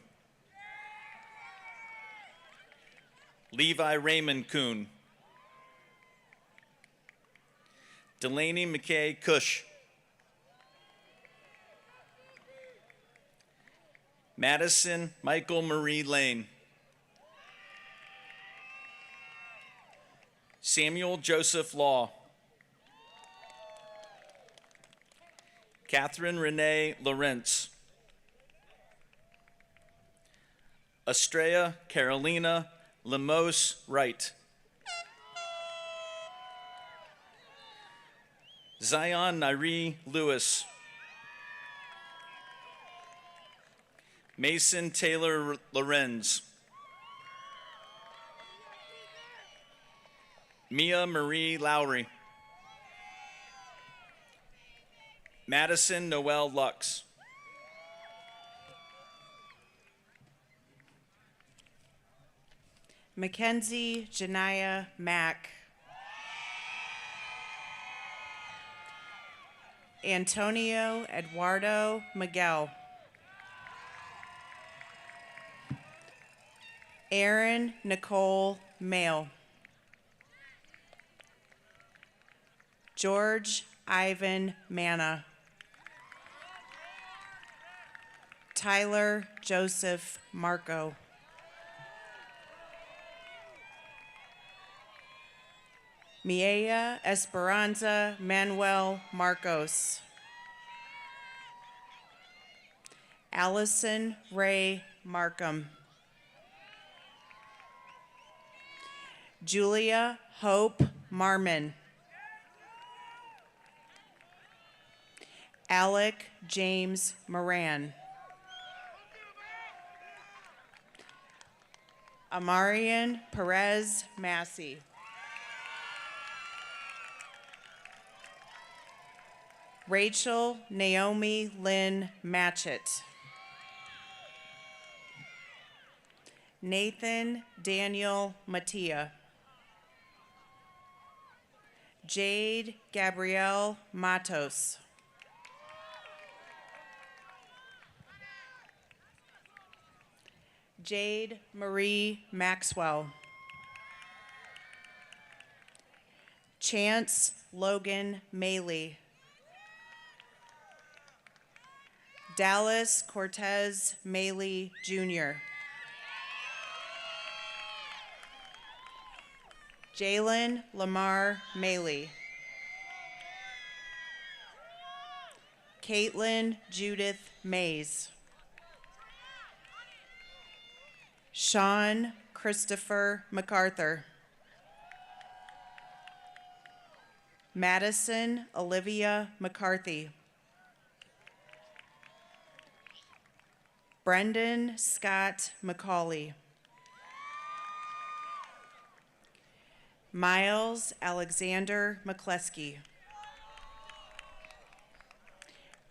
Levi Raymond Kuhn. Delaney McKay Cush. Madison Michael Marie Lane. Samuel Joseph Law. Catherine Renee Lawrence. Estrella Carolina Lemos Wright. Zion Nairi Lewis. Mason Taylor Lorenz. Mia Marie Lowry. Madison Noel Lux. Mackenzie Janiyah Mack. Antonio Eduardo Miguel. Erin Nicole Mail. George Ivan Manna. Tyler Joseph Marco. Mireya Esperanza Manuel Marcos. Allison Ray Markham. Julia Hope Marmon. Alec James Moran. Amarian Perez Massey. Rachel Naomi Lynn Matchett. Nathan Daniel Mattia. Jade Gabrielle Matos. Jade Marie Maxwell. Chance Logan Maley. Dallas Cortez Maley Jr. Jalen Lamar Maley. Caitlin Judith Mays. Sean Christopher MacArthur. Madison Olivia McCarthy. Brendan Scott McCauley. Miles Alexander McCleskey.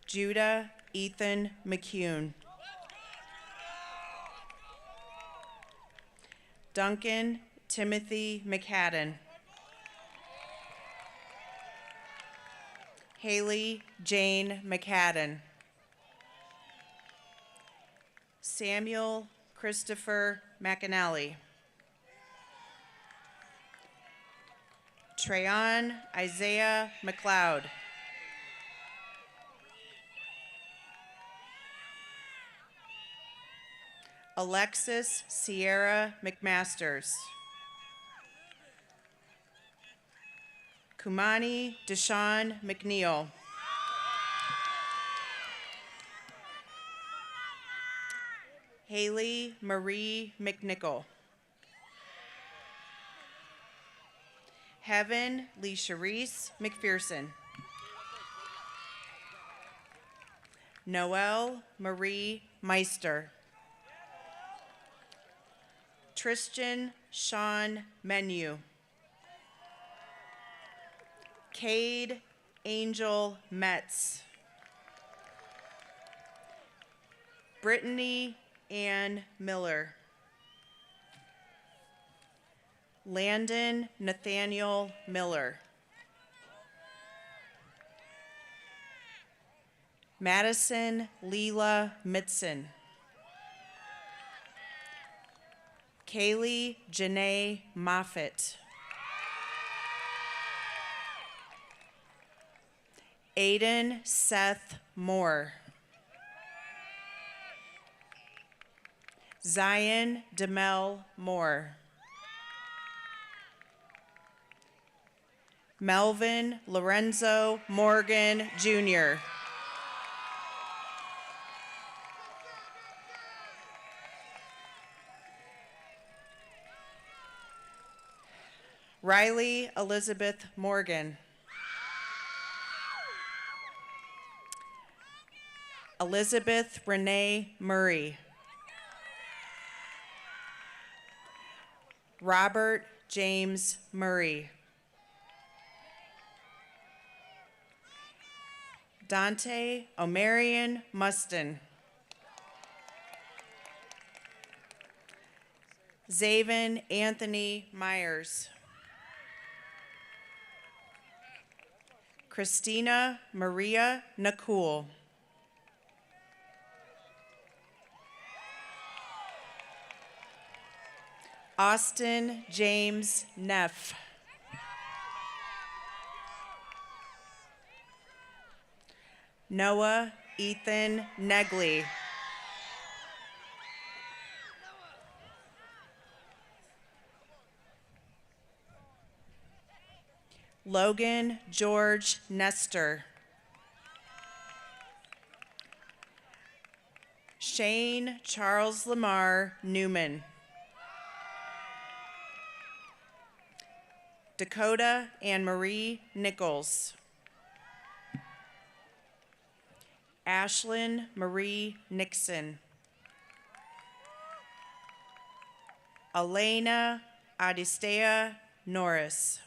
Judah Ethan McCune. Duncan Timothy McHadden. Haley Jane McHadden. Samuel Christopher McAnally. Treyon Isaiah McLeod. Alexis Sierra McMasters. Kumani Deshawn McNeil. Haley Marie McNichol. Heaven Lee Charisse McPherson. Noelle Marie Meister. Tristan Sean Menu. Cade Angel Metz. Brittany Ann Miller. Landon Nathaniel Miller. Madison Leela Mitson. Kaylee Janae Moffitt. Aiden Seth Moore. Zion Demel Moore. Melvin Lorenzo Morgan, Jr. Riley Elizabeth Morgan. Elizabeth Renee Murray. Robert James Murray. Dante Omarion Mustin. Zaven Anthony Myers. Christina Maria Nakul. Austin James Neff. Noah Ethan Negley. Logan George Nestor. Shane Charles Lamar Newman. Dakota Anne Marie Nichols. Ashlyn Marie Nixon. Elena Adistea Norris.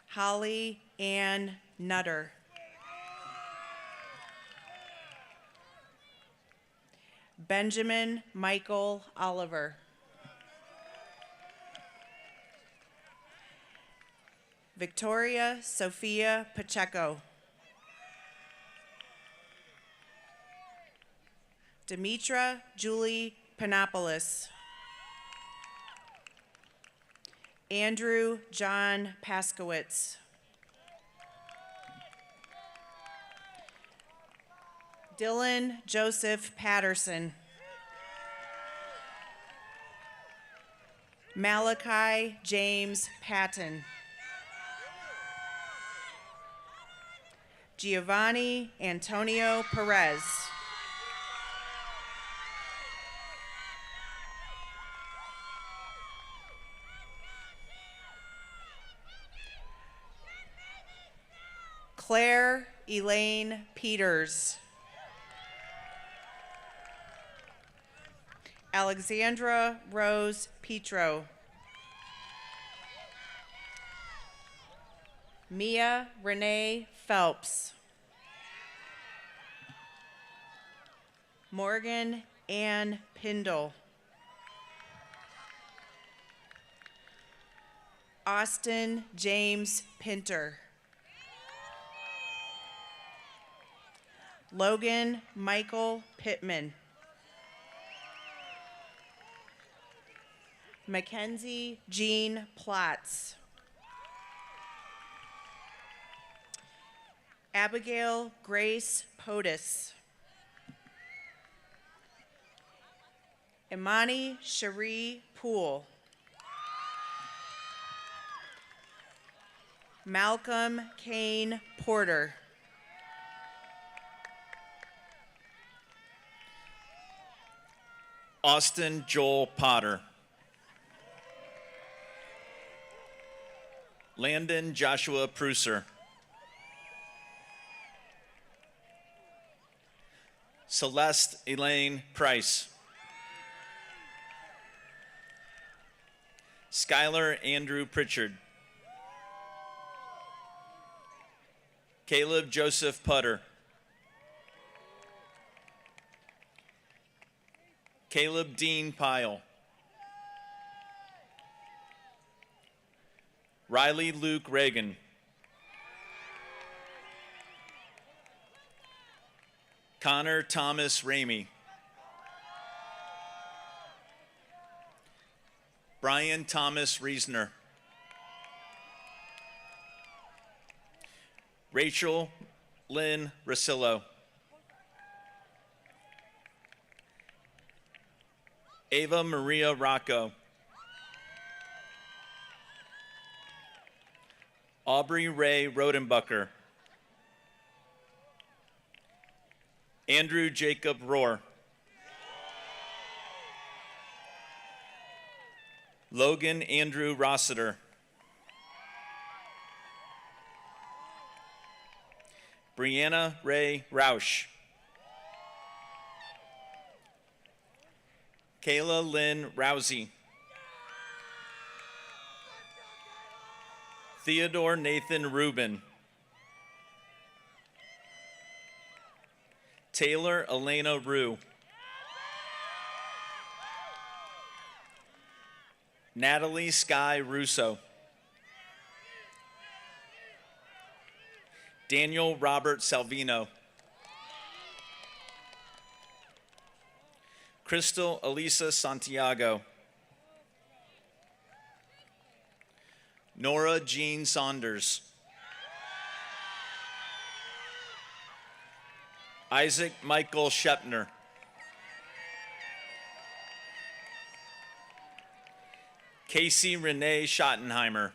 Holly Ann Nutter. Benjamin Michael Oliver. Victoria Sophia Pacheco. Demetra Julie Panopoulos. Andrew John Paskowitz. Dylan Joseph Patterson. Malachi James Patton. Giovanni Antonio Perez. Claire Elaine Peters. Alexandra Rose Petro. Mia Renee Phelps. Morgan Ann Pindle. Austin James Pinter. Logan Michael Pittman. Mackenzie Jean Platts. Abigail Grace Potus. Imani Cherie Poole. Malcolm Kane Porter. Austin Joel Potter. Landon Joshua Pruser. Celeste Elaine Price. Skylar Andrew Pritchard. Caleb Joseph Putter. Caleb Dean Pyle. Riley Luke Reagan. Connor Thomas Ramey. Brian Thomas Reesner. Rachel Lynn Rosillo. Ava Maria Rocco. Aubrey Ray Rodenbucker. Andrew Jacob Rohr. Logan Andrew Rossiter. Brianna Ray Roush. Kayla Lynn Rousey. Theodore Nathan Rubin. Taylor Elena Rue. Natalie Sky Russo. Daniel Robert Salvino. Crystal Elisa Santiago. Nora Jean Saunders. Isaac Michael Shepner. Casey Renee Schottenheimer.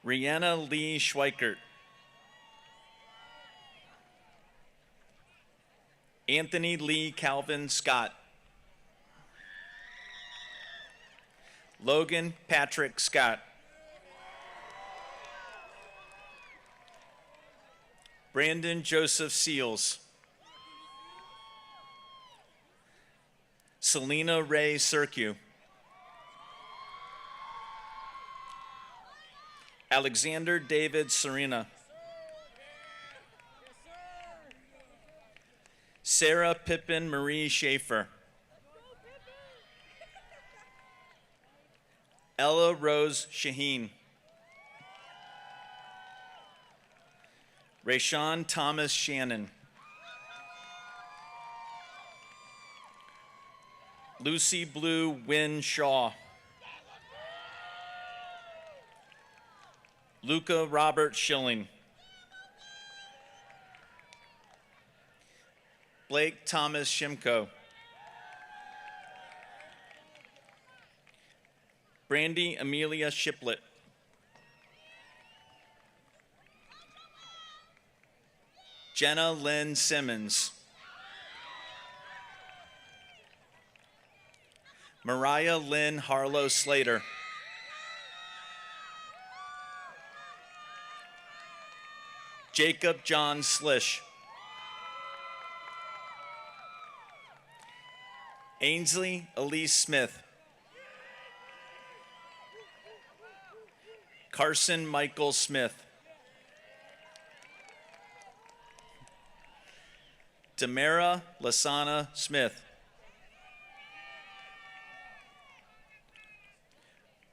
Rihanna Lee Schweikert. Anthony Lee Calvin Scott. Logan Patrick Scott. Brandon Joseph Seals. Selena Ray Serkiu. Alexander David Serena. Sarah Pippin Marie Schaefer. Ella Rose Shaheen. Rayshawn Thomas Shannon. Lucy Blue Wynn Shaw. Luca Robert Schilling. Blake Thomas Shimko. Brandy Amelia Shiplet. Jenna Lynn Simmons. Mariah Lynn Harlow Slater. Jacob John Slish. Ainsley Elise Smith. Carson Michael Smith. Tamara Lasana Smith.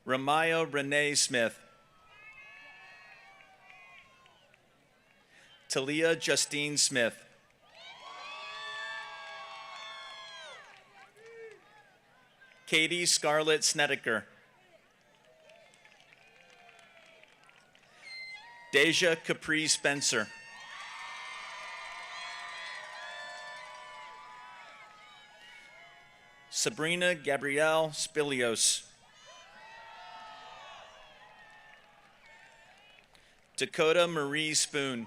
Ramaya Renee Smith. Talia Justine Smith. Katie Scarlett Snedeker. Deja Capri Spencer. Sabrina Gabrielle Spilios. Dakota Marie Spoon.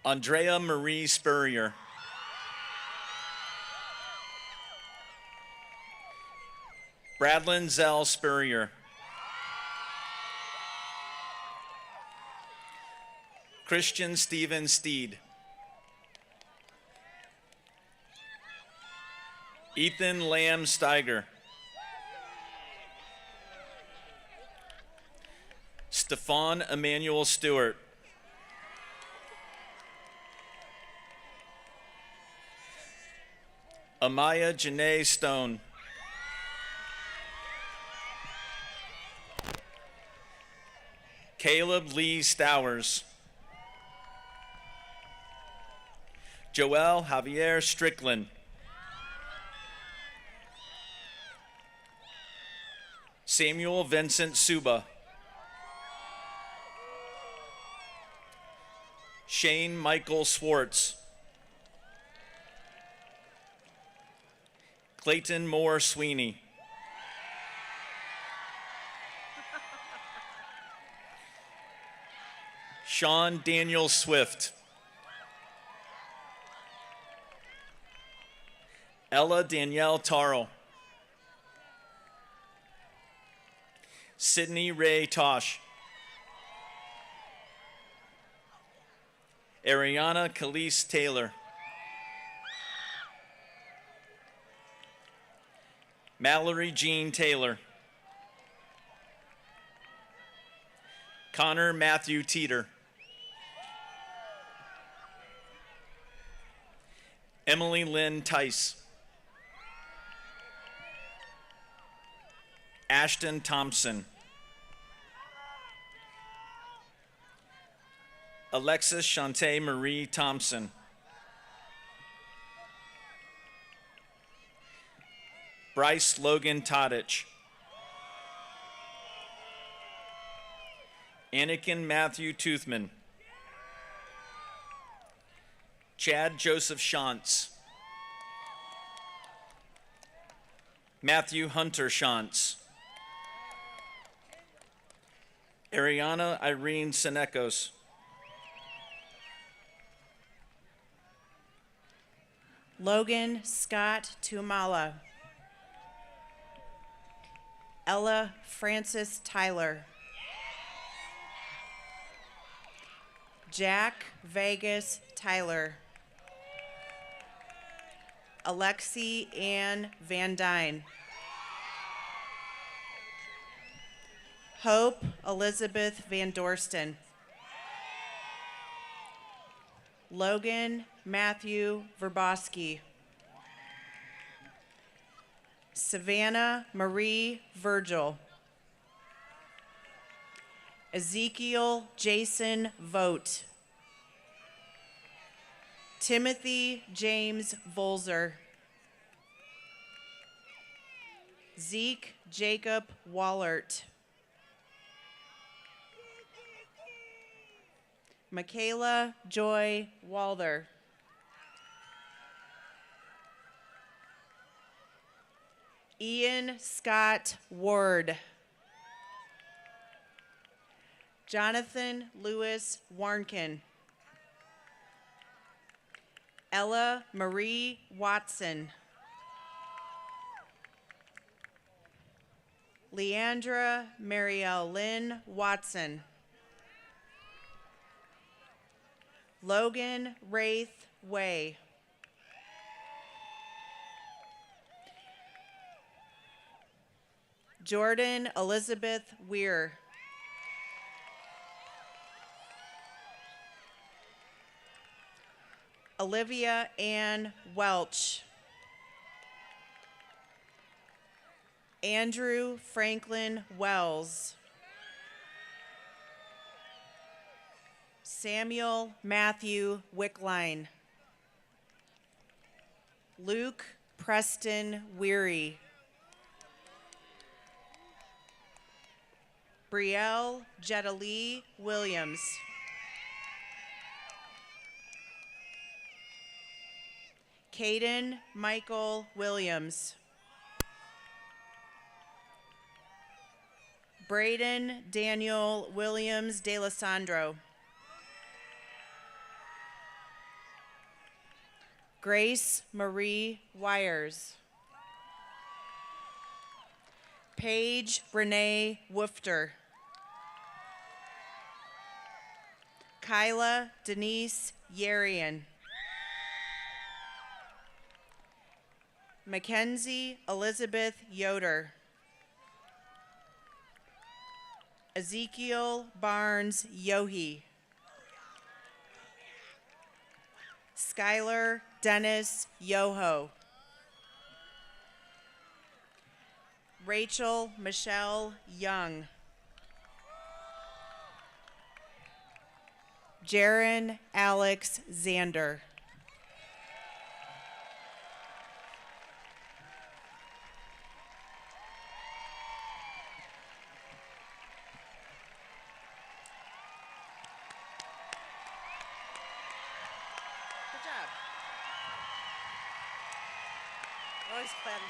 Andrea Marie Spurrier. Bradlyn Zell Spurrier. Christian Stephen Steed. Ethan Lamb Steiger. Stefan Emmanuel Stewart. Amaya Janae Stone. Caleb Lee Stowers. Joel Javier Strickland. Samuel Vincent Suba. Shane Michael Swartz. Clayton Moore Sweeney. Sean Daniel Swift. Ella Danielle Tarl. Sydney Ray Tosh. Ariana Khalees Taylor. Mallory Jean Taylor. Connor Matthew Teeter. Emily Lynn Tice. Ashton Thompson. Alexis Shantae Marie Thompson. Bryce Logan Todich. Anakin Matthew Toothman. Chad Joseph Shantz. Matthew Hunter Shantz. Ariana Irene Senecos. Logan Scott Tumala. Ella Francis Tyler. Jack Vegas Tyler. Alexi Ann Van Dyne. Hope Elizabeth Van Dorsten. Logan Matthew Verboski. Savannah Marie Virgil. Ezekiel Jason Vogt. Timothy James Volzer. Zeke Jacob Wallert. Michaela Joy Walder. Ian Scott Ward. Jonathan Lewis Warnken. Ella Marie Watson. Leandra Marielle Lynn Watson. Logan Wraith Way. Jordan Elizabeth Weir. Olivia Ann Welch. Andrew Franklin Wells. Samuel Matthew Wickline. Luke Preston Weary. Brielle Jetta-Lee Williams. Caden Michael Williams. Braden Daniel Williams de Alessandro. Grace Marie Wires. Paige Renee Woofter. Kyla Denise Yarian. Mackenzie Elizabeth Yoder. Ezekiel Barnes Yohe. Skylar Dennis Yoho. Rachel Michelle Young. Jaron Alex Zander. job. Always fun.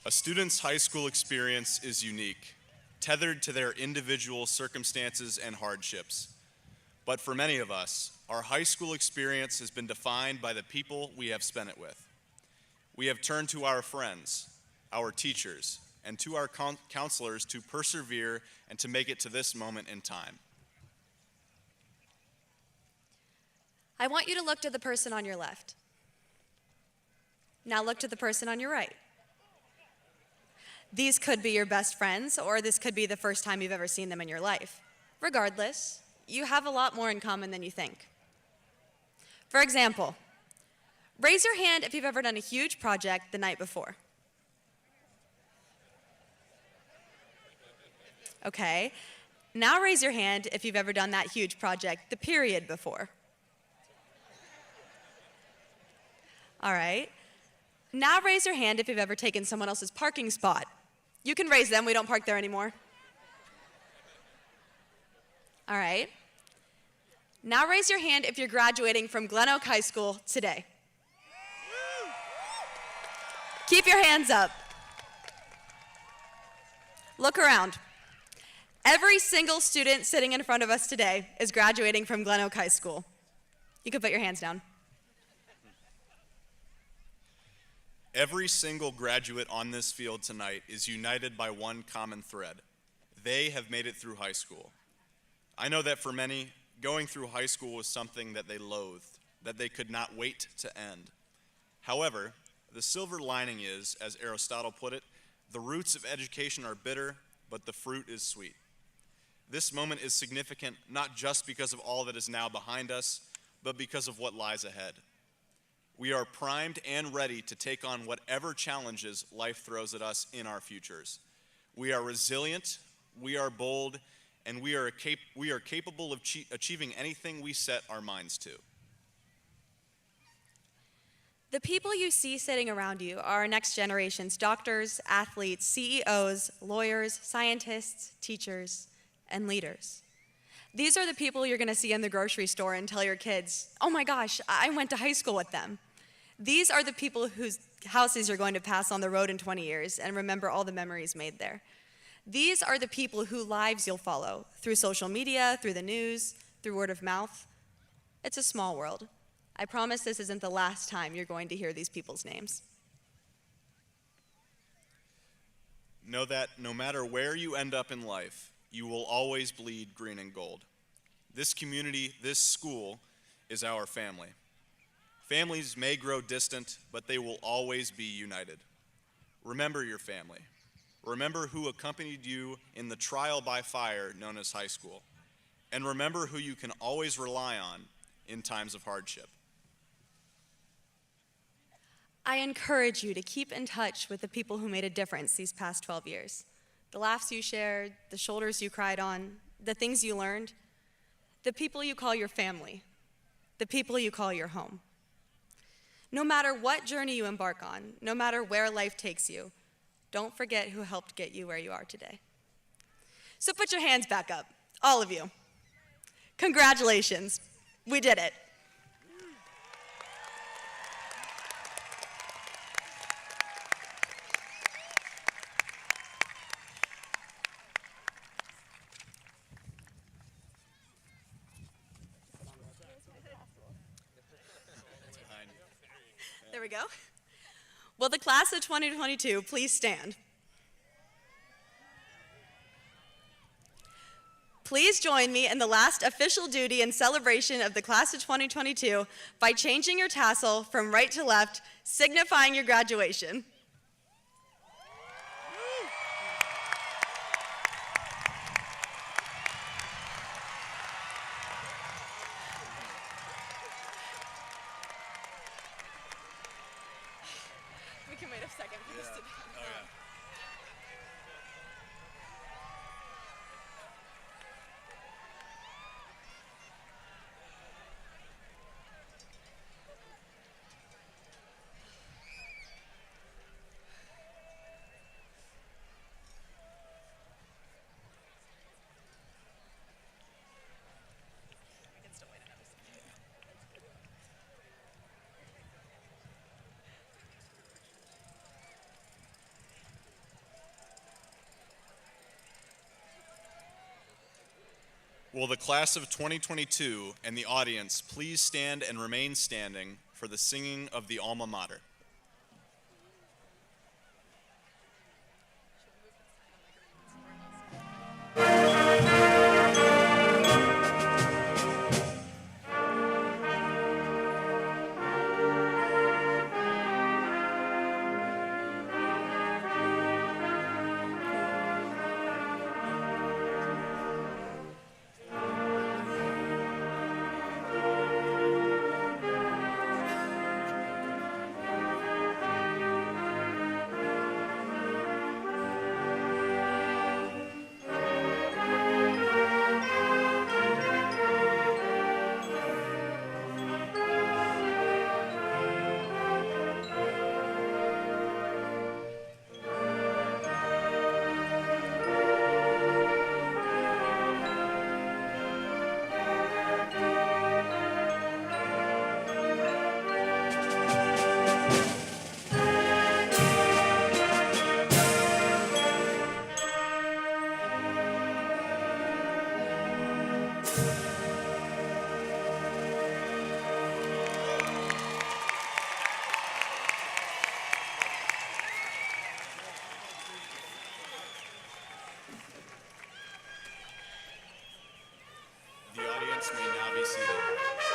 A student's high school experience is unique, tethered to their individual circumstances and hardships. But for many of us, our high school experience has been defined by the people we have spent it with. We have turned to our friends, our teachers, and to our counselors to persevere and to make it to this moment in time. I want you to look to the person on your left. Now look to the person on your right. These could be your best friends, or this could be the first time you've ever seen them in your life. Regardless, you have a lot more in common than you think. For example, raise your hand if you've ever done a huge project the night before. Okay, now raise your hand if you've ever done that huge project the period before. All right, now raise your hand if you've ever taken someone else's parking spot. You can raise them, we don't park there anymore. All right. Now raise your hand if you're graduating from Glen Oak High School today. Keep your hands up. Look around. Every single student sitting in front of us today is graduating from Glen Oak High School. You can put your hands down. Every single graduate on this field tonight is united by one common thread. They have made it through high school. I know that for many, going through high school was something that they loathed, that they could not wait to end. However, the silver lining is, as Aristotle put it, the roots of education are bitter, but the fruit is sweet. This moment is significant not just because of all that is now behind us, but because of what lies ahead. We are primed and ready to take on whatever challenges life throws at us in our futures. We are resilient, we are bold, and we are capable of achieving anything we set our minds to. The people you see sitting around you are our next generation's doctors, athletes, CEOs, lawyers, scientists, teachers, and leaders. These are the people you're going to see in the grocery store and tell your kids, oh my gosh, I went to high school with them. These are the people whose houses you're going to pass on the road in 20 years and remember all the memories made there. These are the people whose lives you'll follow through social media, through the news, through word of mouth. It's a small world. I promise this isn't the last time you're going to hear these people's names. Know that no matter where you end up in life, you will always bleed green and gold. This community, this school, is our family. Families may grow distant, but they will always be united. Remember your family. Remember who accompanied you in the trial by fire known as high school. And remember who you can always rely on in times of hardship. I encourage you to keep in touch with the people who made a difference these past 12 years. The laughs you shared, the shoulders you cried on, the things you learned, the people you call your family, the people you call your home. No matter what journey you embark on, no matter where life takes you, don't forget who helped get you where you are today. So put your hands back up, all of you. Congratulations, we did it. There we go. Will the class of 2022 please stand? Please join me in the last official duty and celebration of the class of 2022 by changing your tassel from right to left, signifying your graduation. We can wait a second for this to Will the class of 2022 and the audience please stand and remain standing for the singing of the alma mater? The audience may now be seated.